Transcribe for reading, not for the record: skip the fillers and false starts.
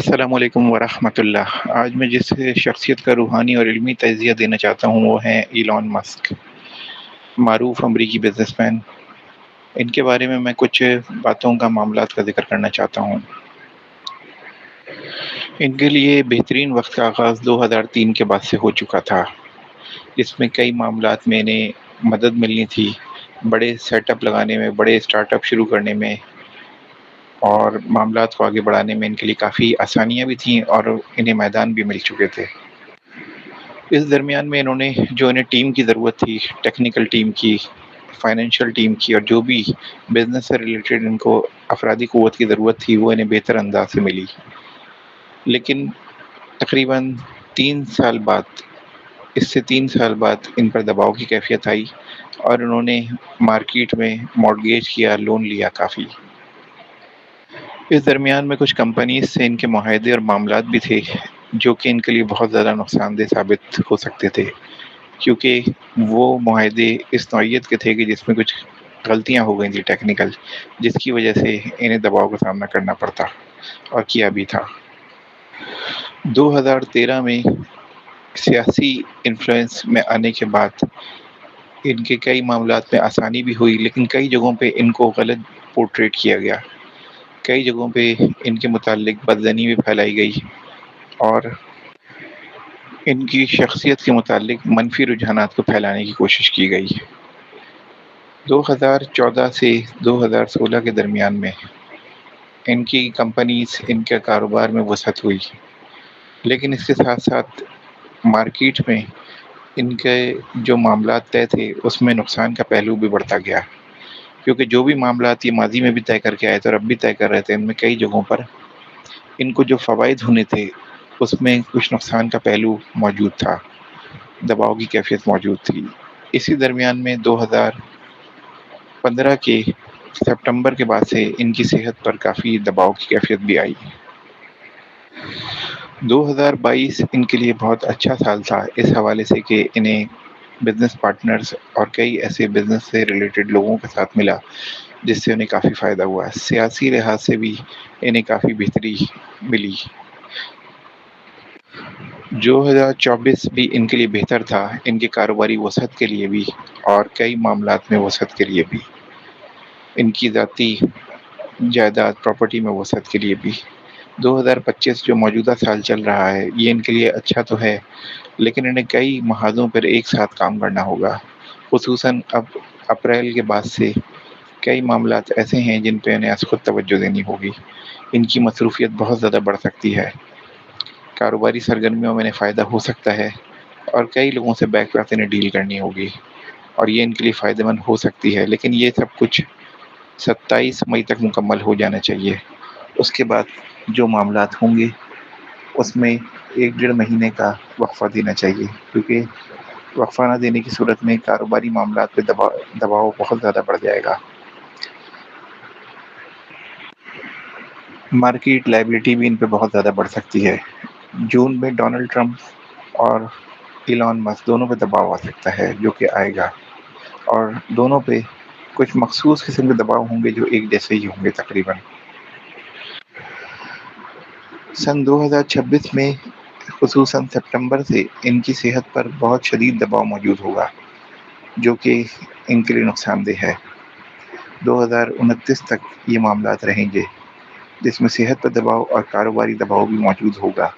السلام علیکم ورحمۃ اللہ۔ آج میں جس شخصیت کا روحانی اور علمی تجزیہ دینا چاہتا ہوں وہ ہیں ایلان مسک، معروف امریکی بزنس مین۔ ان کے بارے میں کچھ باتوں کا معاملات کا ذکر کرنا چاہتا ہوں۔ ان کے لیے بہترین وقت کا آغاز 2003 کے بعد سے ہو چکا تھا، جس میں کئی معاملات میں انہیں مدد ملنی تھی، بڑے سیٹ اپ لگانے میں، بڑے اسٹارٹ اپ شروع کرنے میں اور معاملات کو آگے بڑھانے میں ان کے لیے کافی آسانیاں بھی تھیں اور انہیں میدان بھی مل چکے تھے۔ اس درمیان میں انہیں ٹیم کی ضرورت تھی، ٹیکنیکل ٹیم کی، فائنینشیل ٹیم کی، اور جو بھی بزنس سے ریلیٹڈ ان کو افرادی قوت کی ضرورت تھی وہ انہیں بہتر انداز سے ملی۔ لیکن تقریباً 3 سال بعد، اس سے 3 سال بعد ان پر دباؤ کی کیفیت آئی اور انہوں نے مارکیٹ میں مارگیج کیا، لون لیا کافی۔ اس درمیان میں کچھ کمپنیز سے ان کے معاہدے اور معاملات بھی تھے جو کہ ان کے لیے بہت زیادہ نقصان دہ ثابت ہو سکتے تھے، کیونکہ وہ معاہدے اس نوعیت کے تھے کہ جس میں کچھ غلطیاں ہو گئی تھیں ٹیکنیکل، جس کی وجہ سے انہیں دباؤ کا سامنا کرنا پڑتا اور کیا بھی تھا۔ 2013 میں سیاسی انفلوئنس میں آنے کے بعد ان کے کئی معاملات میں آسانی بھی ہوئی، لیکن کئی جگہوں پہ ان کو غلط پورٹریٹ کیا گیا، کئی جگہوں پہ ان کے متعلق بدزنی بھی پھیلائی گئی اور ان کی شخصیت کے متعلق منفی رجحانات کو پھیلانے کی کوشش کی گئی۔ 2014 سے 2016 کے درمیان میں ان کی کمپنیز، ان کے کاروبار میں وسعت ہوئی، لیکن اس کے ساتھ ساتھ مارکیٹ میں ان کے جو معاملات طے تھے اس میں نقصان کا پہلو بھی بڑھتا گیا، کیونکہ جو بھی معاملات یہ ماضی میں بھی طے کر کے آئے تھے اور اب بھی طے کر رہے تھے، ان میں کئی جگہوں پر ان کو جو فوائد ہونے تھے اس میں کچھ نقصان کا پہلو موجود تھا، دباؤ کی کیفیت موجود تھی۔ اسی درمیان میں 2015 کے سپتمبر کے بعد سے ان کی صحت پر کافی دباؤ کی کیفیت بھی آئی۔ 2022 ان کے لیے بہت اچھا سال تھا اس حوالے سے کہ انہیں بزنس پارٹنرز اور کئی ایسے بزنس سے ریلیٹڈ لوگوں کے ساتھ ملا جس سے انہیں کافی فائدہ ہوا۔ سیاسی لحاظ سے بھی انہیں کافی بہتری ملی۔ 2024 بھی ان کے لیے بہتر تھا، ان کے کاروباری وسعت کے لیے بھی اور کئی معاملات میں وسعت کے لیے بھی، ان کی ذاتی جائیداد پراپرٹی میں وسعت کے لیے بھی۔ 2025 جو موجودہ سال چل رہا ہے یہ ان کے لیے اچھا تو ہے، لیکن انہیں کئی محاذوں پر ایک ساتھ کام کرنا ہوگا، خصوصاً اب اپریل کے بعد سے کئی معاملات ایسے ہیں جن پہ انہیں از خود توجہ دینی ہوگی۔ ان کی مصروفیت بہت زیادہ بڑھ سکتی ہے، کاروباری سرگرمیوں میں انہیں فائدہ ہو سکتا ہے اور کئی لوگوں سے بیک وقت انہیں ڈیل کرنی ہوگی اور یہ ان کے لیے فائدہ مند ہو سکتی ہے، لیکن یہ سب کچھ 27 مئی تک مکمل ہو جانا چاہیے۔ اس کے بعد جو معاملات ہوں گے اس میں 1 ڈیڑھ مہینے کا وقفہ دینا چاہیے، کیونکہ وقفہ نہ دینے کی صورت میں کاروباری معاملات پہ دباؤ بہت زیادہ بڑھ جائے گا۔ مارکیٹ لائبلٹی بھی ان پہ بہت زیادہ بڑھ سکتی ہے۔ جون میں ڈونلڈ ٹرمپ اور ایلان مسک دونوں پہ دباؤ آ سکتا ہے جو کہ آئے گا، اور دونوں پہ کچھ مخصوص قسم کے دباؤ ہوں گے جو ایک جیسے ہی ہوں گے تقریباً۔ سن 2026 میں خصوصاً سپتمبر سے ان کی صحت پر بہت شدید دباؤ موجود ہوگا جو کہ ان کے لیے نقصان دہ ہے۔ 2029 تک یہ معاملات رہیں گے جس میں صحت پر دباؤ اور کاروباری دباؤ بھی موجود ہوگا۔